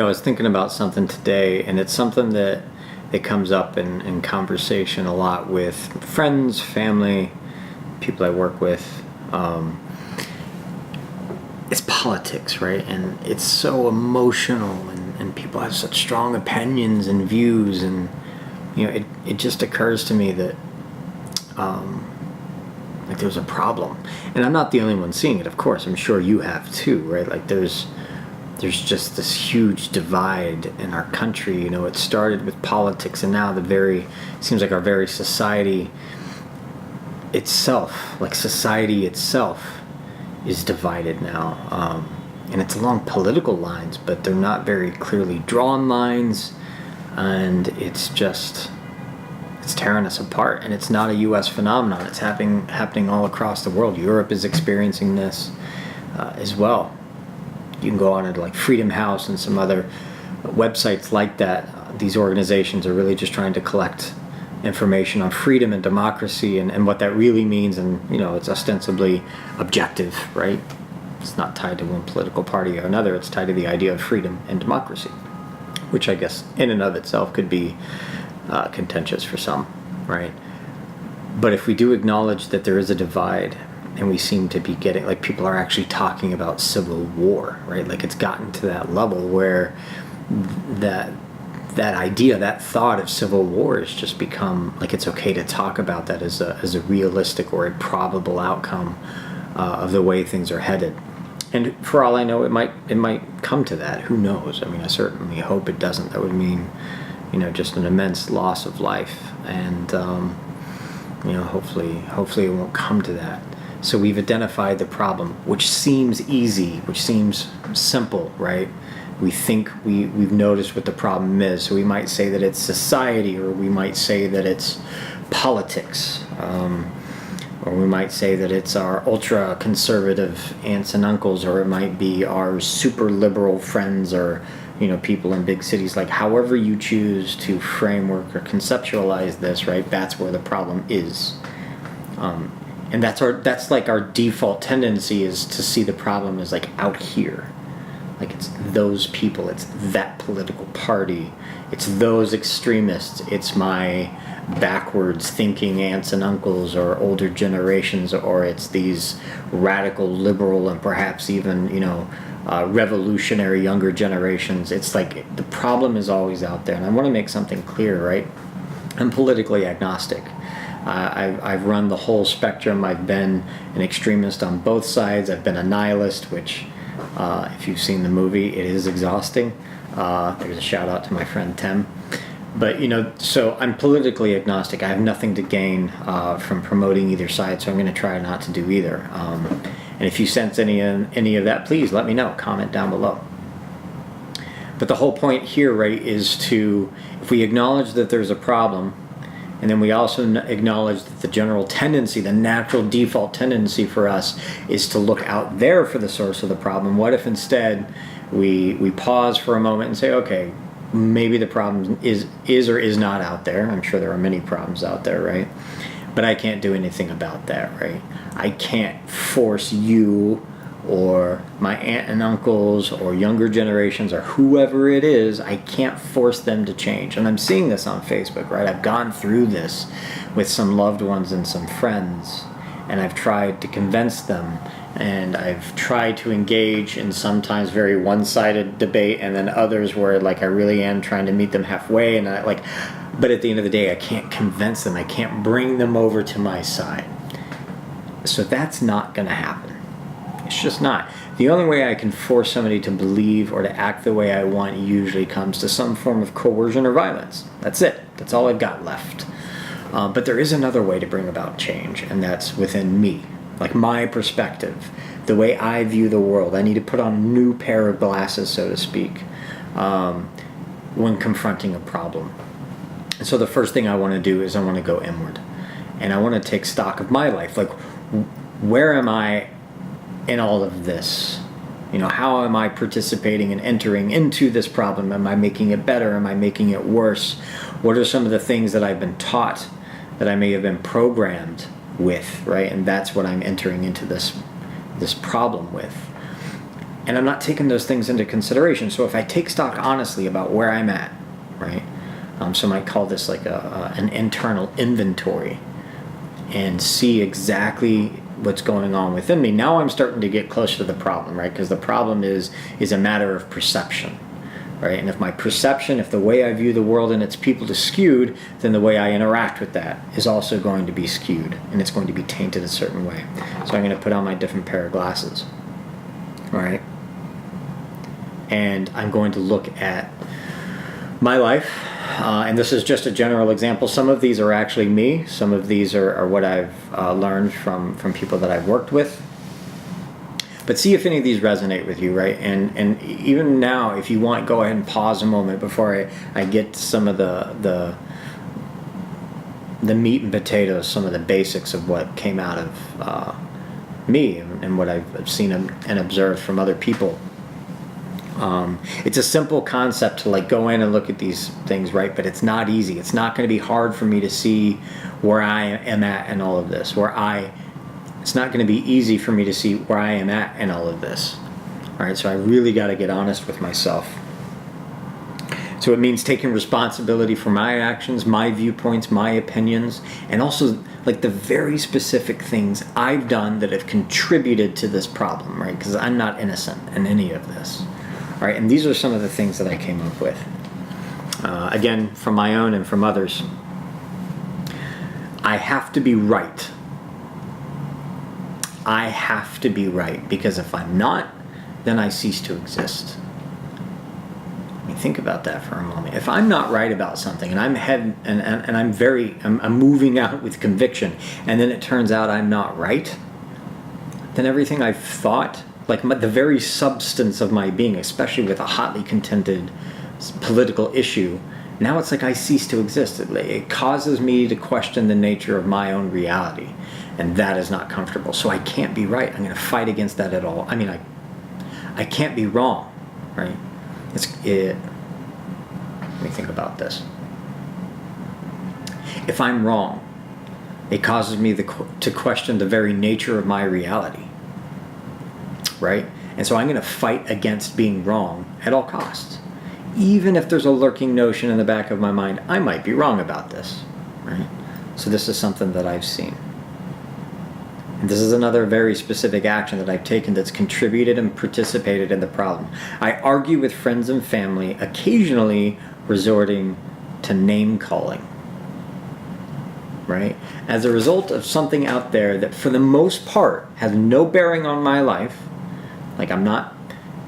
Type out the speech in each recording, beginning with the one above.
I was thinking about something today, and it's something that it comes up in conversation a lot with friends, family, people I work with. It's politics, right? And it's so emotional, and people have such strong opinions and views, and it just occurs to me that like there's a problem, and I'm not the only one seeing it. Of course, I'm sure you have too, right? Like there's just this huge divide in our country. It started with politics, and now seems like our very society itself, is divided now. And it's along political lines, but they're not very clearly drawn lines, and it's tearing us apart. And it's not a U.S. phenomenon. It's happening all across the world. Europe is experiencing this as well. You can go on to like Freedom House and some other websites like that. These organizations are really just trying to collect information on freedom and democracy and what that really means, and it's ostensibly objective, right? It's not tied to one political party or another. It's tied to the idea of freedom and democracy, which I guess in and of itself could be contentious for some, right? But if we do acknowledge that there is a divide, and we seem to be getting, like, people are actually talking about civil war, right? Like, it's gotten to that level where that idea, that thought of civil war has just become, like, it's okay to talk about that as a realistic or a probable outcome of the way things are headed. And for all I know, it might come to that. Who knows? I mean, I certainly hope it doesn't. That would mean, just an immense loss of life. And, hopefully it won't come to that. So we've identified the problem, which seems easy, which seems simple, right? We think we've noticed what the problem is. So we might say that it's society, or we might say that it's politics, or we might say that it's our ultra-conservative aunts and uncles, or it might be our super liberal friends, or people in big cities. Like, however you choose to framework or conceptualize this, right? That's where the problem is. And that's like our default tendency, is to see the problem as like out here. Like, it's those people, it's that political party, it's those extremists, it's my backwards thinking aunts and uncles or older generations, or it's these radical liberal and perhaps even, revolutionary younger generations. It's like the problem is always out there. And I want to make something clear, right? I'm politically agnostic. I've run the whole spectrum. I've been an extremist on both sides. I've been a nihilist, which, if you've seen the movie, it is exhausting. There's a shout out to my friend Tim. But, so I'm politically agnostic. I have nothing to gain from promoting either side, so I'm going to try not to do either. And if you sense any of that, please let me know. Comment down below. But the whole point here, right, is if we acknowledge that there's a problem, and then we also acknowledge that the general tendency, the natural default tendency for us, is to look out there for the source of the problem. What if instead we pause for a moment and say, okay, maybe the problem is or is not out there. I'm sure there are many problems out there, right? But I can't do anything about that, right? I can't force you or my aunt and uncles or younger generations or whoever it is. I can't force them to change. And I'm seeing this on Facebook, right? I've gone through this with some loved ones and some friends, and I've tried to convince them, and I've tried to engage in sometimes very one-sided debate, and then others where like I really am trying to meet them halfway, and but at the end of the day, I can't convince them. I can't bring them over to my side. So that's not going to happen. It's just not. The only way I can force somebody to believe or to act the way I want usually comes to some form of coercion or violence. That's it. That's all I've got left. But there is another way to bring about change, and that's within me. Like my perspective, the way I view the world. I need to put on a new pair of glasses, so to speak, when confronting a problem. And so the first thing I want to do is I want to go inward. And I want to take stock of my life. Like, where am I in all of this? How am I participating and entering into this problem? Am I making it better? Am I making it worse? What are some of the things that I've been taught, that I may have been programmed with, right? And that's what I'm entering into this problem with. And I'm not taking those things into consideration. So if I take stock honestly about where I'm at, right? So I might call this like an internal inventory, and see exactly what's going on within me. Now I'm starting to get closer to the problem, right? Because the problem is a matter of perception, right? And if my perception, if the way I view the world and its people is skewed, then the way I interact with that is also going to be skewed, and it's going to be tainted a certain way. So I'm going to put on my different pair of glasses, right? And I'm going to look at my life, and this is just a general example. Some of these are actually me. Some of these are what I've learned from people that I've worked with. But see if any of these resonate with you, right? And even now, if you want, go ahead and pause a moment before I get to some of the meat and potatoes, some of the basics of what came out of me and what I've seen and observed from other people. It's a simple concept to like go in and look at these things, right? But it's not easy. It's not going to be hard for me to see where I am at in all of this. It's not going to be easy for me to see where I am at in all of this. All right, so I really got to get honest with myself. So it means taking responsibility for my actions, my viewpoints, my opinions, and also like the very specific things I've done that have contributed to this problem, right? Because I'm not innocent in any of this. All right, and these are some of the things that I came up with. Again, from my own and from others. I have to be right. I have to be right, because if I'm not, then I cease to exist. I mean, think about that for a moment. If I'm not right about something, and I'm moving out with conviction, and then it turns out I'm not right, then everything I've thought, like the very substance of my being, especially with a hotly contended political issue, now it's like I cease to exist. It causes me to question the nature of my own reality, and that is not comfortable. So I can't be right. I'm going to fight against that at all. I mean, I can't be wrong, right? Let me think about this. If I'm wrong, it causes me to question the very nature of my reality. Right? And so I'm going to fight against being wrong at all costs. Even if there's a lurking notion in the back of my mind, I might be wrong about this. Right? So this is something that I've seen. And this is another very specific action that I've taken that's contributed and participated in the problem. I argue with friends and family, occasionally resorting to name calling. Right? As a result of something out there that for the most part has no bearing on my life. Like I'm not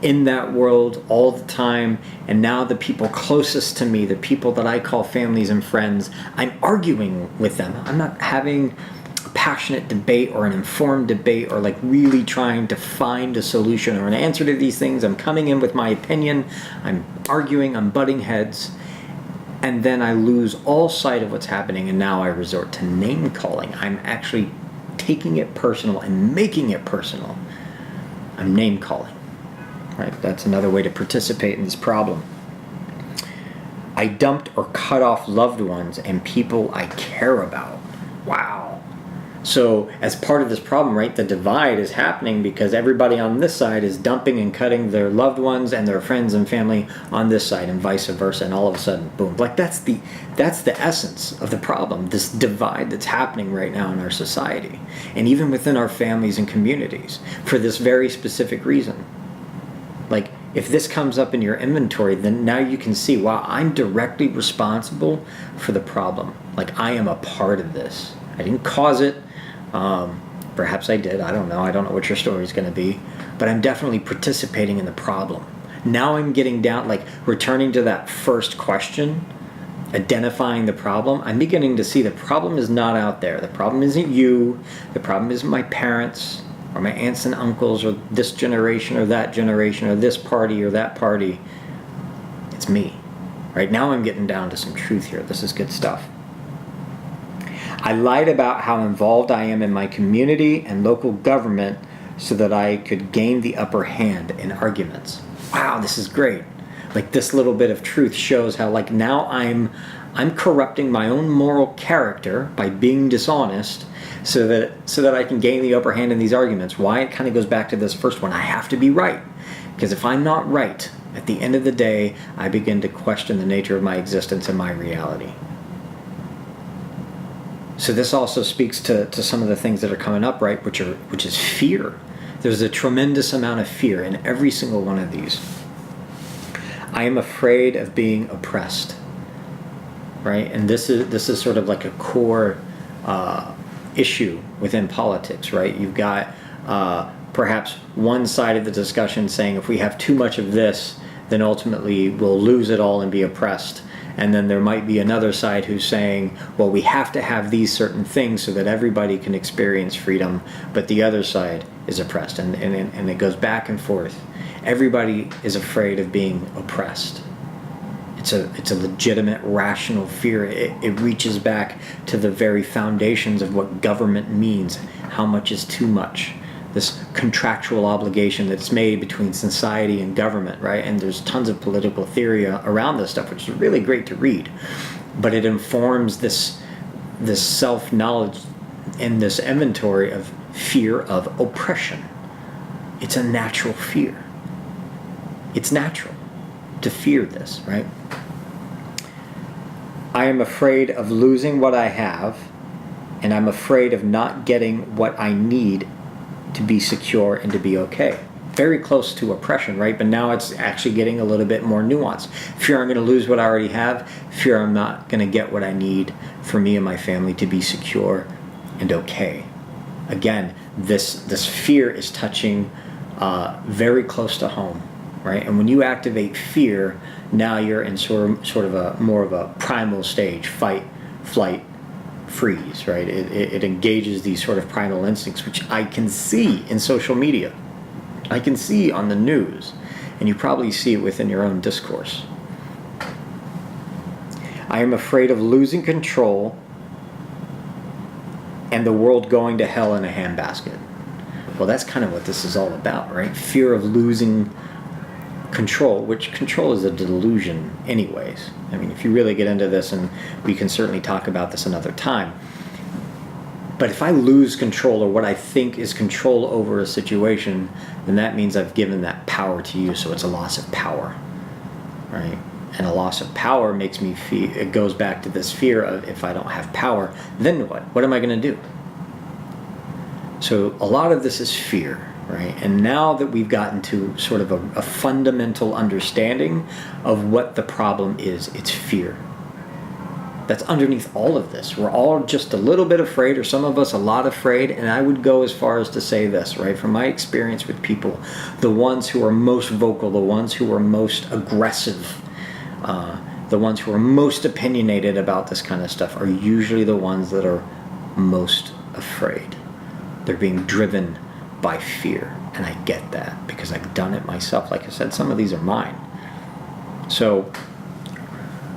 in that world all the time, and now the people closest to me, the people that I call families and friends, I'm arguing with them. I'm not having a passionate debate or an informed debate or like really trying to find a solution or an answer to these things. I'm coming in with my opinion, I'm arguing, I'm butting heads, and then I lose all sight of what's happening, and now I resort to name calling. I'm actually taking it personal and making it personal. I'm name calling, right? That's another way to participate in this problem. I dumped or cut off loved ones and people I care about. Wow. So as part of this problem, right, the divide is happening because everybody on this side is dumping and cutting their loved ones and their friends and family on this side, and vice versa, and all of a sudden, boom. Like that's the essence of the problem, this divide that's happening right now in our society, and even within our families and communities, for this very specific reason. Like, if this comes up in your inventory, then now you can see, wow, I'm directly responsible for the problem. Like, I am a part of this. I didn't cause it. Perhaps I did. I don't know. I don't know what your story is going to be. But I'm definitely participating in the problem. Now I'm getting down, like returning to that first question, identifying the problem. I'm beginning to see the problem is not out there. The problem isn't you. The problem isn't my parents or my aunts and uncles or this generation or this party or that party. It's me. Right now I'm getting down to some truth here. This is good stuff. I lied about how involved I am in my community and local government so that I could gain the upper hand in arguments. Wow, this is great. Like this little bit of truth shows how like now I'm corrupting my own moral character by being dishonest so that I can gain the upper hand in these arguments. Why? It kind of goes back to this first one. I have to be right. Because if I'm not right, at the end of the day, I begin to question the nature of my existence and my reality. So this also speaks to some of the things that are coming up, right, which is fear. There's a tremendous amount of fear in every single one of these. I am afraid of being oppressed, right? And this is sort of like a core issue within politics, right? You've got perhaps one side of the discussion saying if we have too much of this, then ultimately we'll lose it all and be oppressed. And then there might be another side who's saying, well, we have to have these certain things so that everybody can experience freedom, but the other side is oppressed. And it goes back and forth. Everybody is afraid of being oppressed. It's a legitimate, rational fear. It reaches back to the very foundations of what government means. How much is too much? This contractual obligation that's made between society and government, right? And there's tons of political theory around this stuff, which is really great to read. But it informs this self-knowledge and this inventory of fear of oppression. It's a natural fear. It's natural to fear this, right? I am afraid of losing what I have, and I'm afraid of not getting what I need to be secure and to be okay. Very close to oppression, right? But now it's actually getting a little bit more nuanced. Fear I'm going to lose what I already have. Fear I'm not going to get what I need for me and my family to be secure and okay. Again, this fear is touching very close to home, right? And when you activate fear, now you're in sort of a more of a primal stage, fight, flight, freeze, right? It engages these sort of primal instincts, which I can see in social media. I can see on the news, and you probably see it within your own discourse. I am afraid of losing control and the world going to hell in a handbasket. Well, that's kind of what this is all about, right? Fear of losing control, which control is a delusion anyways. I mean, if you really get into this, and we can certainly talk about this another time, but if I lose control or what I think is control over a situation, then that means I've given that power to you, so it's a loss of power, right? And a loss of power makes me feel, it goes back to this fear of if I don't have power, then what? What am I going to do? So a lot of this is fear, right? And now that we've gotten to sort of a fundamental understanding of what the problem is, it's fear. That's underneath all of this. We're all just a little bit afraid, or some of us a lot afraid, and I would go as far as to say this, right? From my experience with people, the ones who are most vocal, the ones who are most aggressive, the ones who are most opinionated about this kind of stuff are usually the ones that are most afraid. They're being driven by fear, and I get that because I've done it myself. Like I said, some of these are mine. So,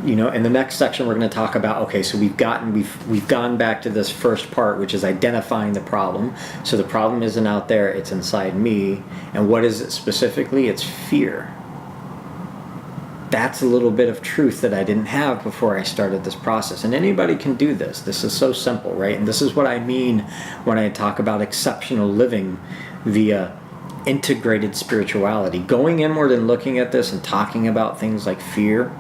you know, in the next section we're going to talk about, okay, so we've gone back to this first part, which is identifying the problem. So the problem isn't out there, it's inside me. And what is it specifically? It's fear. That's a little bit of truth that I didn't have before I started this process. And anybody can do this. This is so simple, right? And this is what I mean when I talk about exceptional living via integrated spirituality. Going inward and looking at this and talking about things like fear,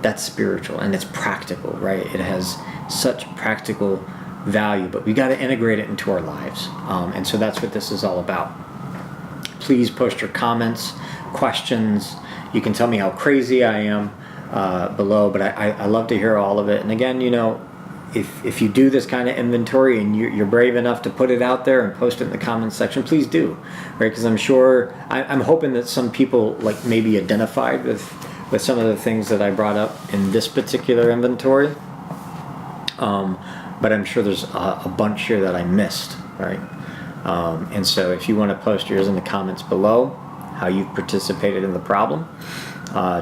that's spiritual and it's practical, right? It has such practical value, but we got to integrate it into our lives. And so that's what this is all about. Please post your comments, questions. You can tell me how crazy I am below, but I love to hear all of it. And again, you know, if you do this kind of inventory and you're brave enough to put it out there and post it in the comments section, please do, right? Because I'm sure, I'm hoping that some people like maybe identified with some of the things that I brought up in this particular inventory. But I'm sure there's a bunch here that I missed, right? And so if you want to post yours in the comments below, how you've participated in the problem,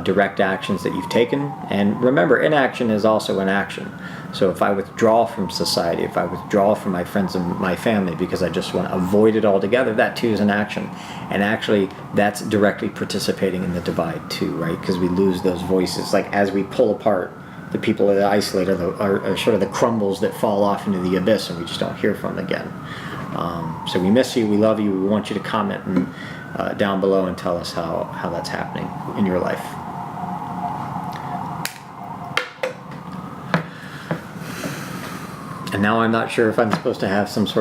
direct actions that you've taken. And remember, inaction is also an action. So if I withdraw from society, if I withdraw from my friends and my family because I just want to avoid it altogether, that too is an action. And actually, that's directly participating in the divide too, right? Because we lose those voices. Like as we pull apart, the people that isolate are sort of the crumbles that fall off into the abyss and we just don't hear from again. So we miss you, we love you, we want you to comment and down below and tell us how that's happening in your life. And now I'm not sure if I'm supposed to have some sort of